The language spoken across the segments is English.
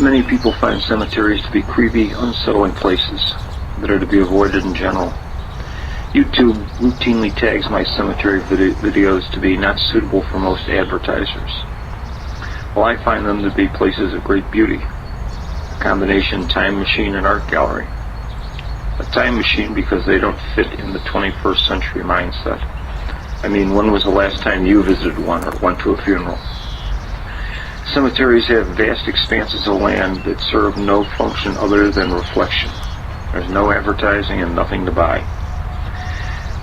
Many people find cemeteries to be creepy, unsettling places that are to be avoided in general. YouTube routinely tags my cemetery videos to be not suitable for most advertisers, while I find them to be places of great beauty, a combination time machine and art gallery. A time machine because they don't fit in the 21st century mindset. I mean, when was the last time you visited one or went to a funeral? Cemeteries have vast expanses of land that serve no function other than reflection. There's no advertising and nothing to buy.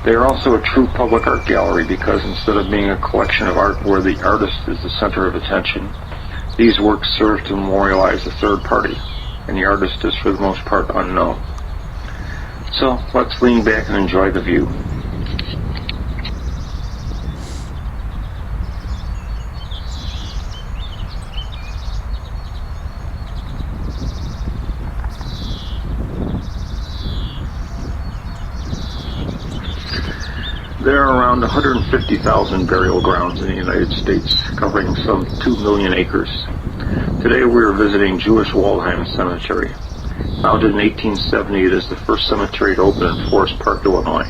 They are also a true public art gallery because instead of being a collection of art where the artist is the center of attention, these works serve to memorialize a third party, and the artist is for the most part unknown. So let's lean back and enjoy the view. There are around 150,000 burial grounds in the United States, covering some 2 million acres. Today we are visiting Jewish Waldheim Cemetery. Founded in 1870, it is the first cemetery to open in Forest Park, Illinois,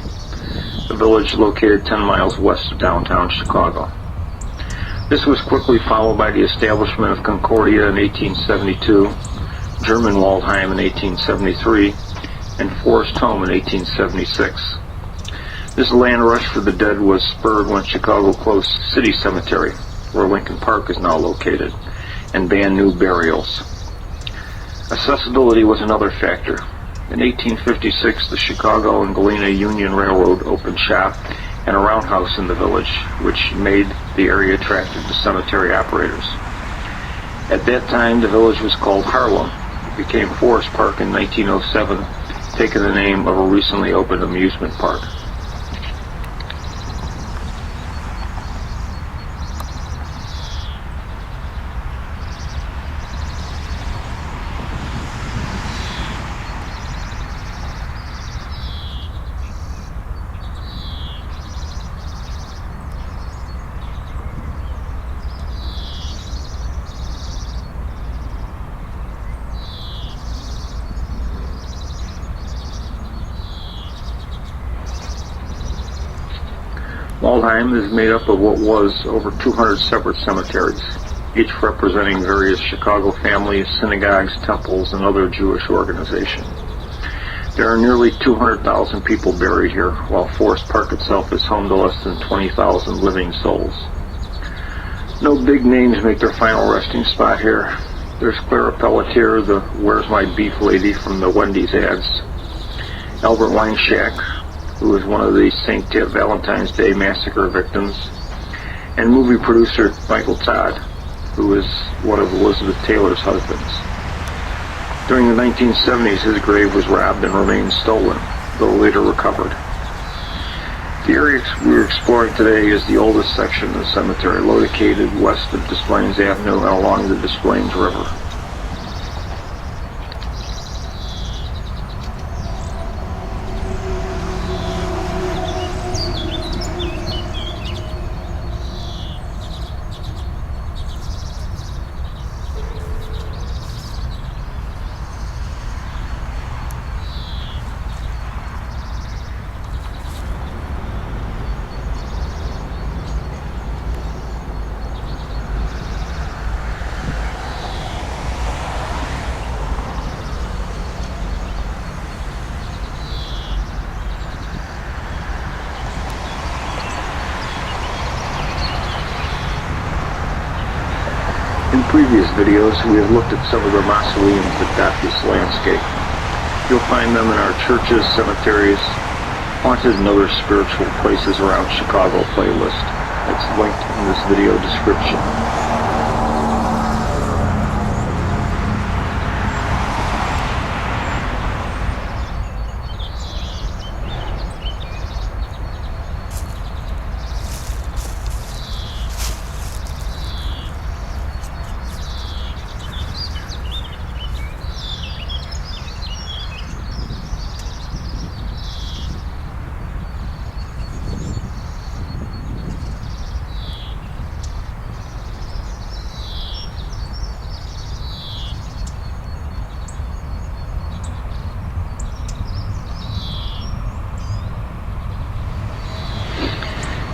a village located 10 miles west of downtown Chicago. This was quickly followed by the establishment of Concordia in 1872, German Waldheim in 1873, and Forest Home in 1876. This land rush for the dead was spurred when Chicago closed City Cemetery, where Lincoln Park is now located, and banned new burials. Accessibility was another factor. In 1856, the Chicago and Galena Union Railroad opened shop and a roundhouse in the village, which made the area attractive to cemetery operators. At that time, the village was called Harlem. It became Forest Park in 1907, taking the name of a recently opened amusement park. Waldheim is made up of what was over 200 separate cemeteries, each representing various Chicago families, synagogues, temples, and other Jewish organizations. There are nearly 200,000 people buried here, while Forest Park itself is home to less than 20,000 living souls. No big names make their final resting spot here. There's Clara Pelletier, the Where's My Beef lady from the Wendy's ads, Albert Weinshack, who was one of the St. Valentine's Day Massacre victims, and movie producer Michael Todd, who was one of Elizabeth Taylor's husbands. During the 1970s, his grave was robbed and remained stolen, though later recovered. The area we're exploring today is the oldest section of the cemetery, located west of Des Plaines Avenue and along the Des Plaines River. In previous videos, we have looked at some of the mausoleums that dot this landscape. You'll find them in our churches, cemeteries, haunted and other spiritual places around Chicago playlist. It's linked in this video description.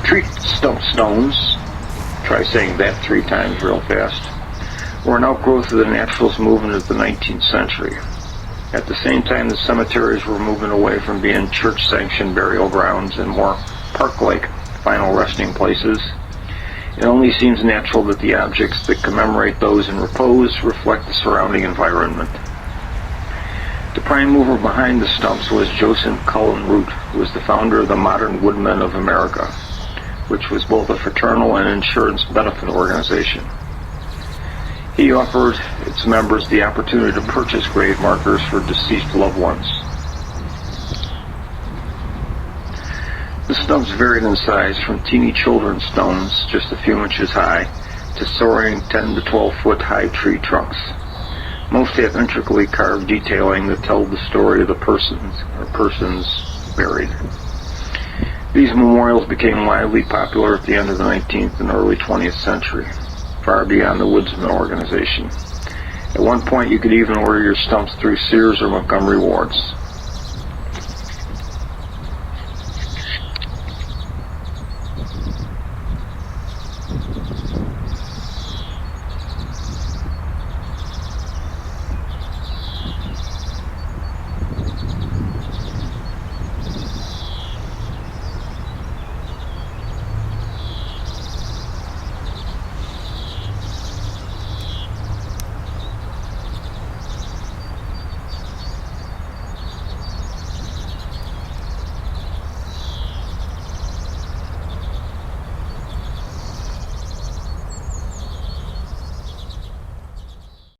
Tree stump stones, try saying that 3 times real fast, were an outgrowth of the naturalist movement of the 19th century. At the same time, the cemeteries were moving away from being church-sanctioned burial grounds and more park-like final resting places. It only seems natural that the objects that commemorate those in repose reflect the surrounding environment. The prime mover behind the stumps was Joseph Cullen Root, who was the founder of the Modern Woodmen of America, which was both a fraternal and insurance benefit organization. He offered its members the opportunity to purchase grave markers for deceased loved ones. The stumps varied in size from teeny children's stones, just a few inches high, to soaring 10 to 12 foot high tree trunks. Most have intricately carved detailing that tell the story of the persons buried. These memorials became widely popular at the end of the 19th and early 20th century, far beyond the Woodsman organization. At one point, you could even order your stumps through Sears or Montgomery Ward's.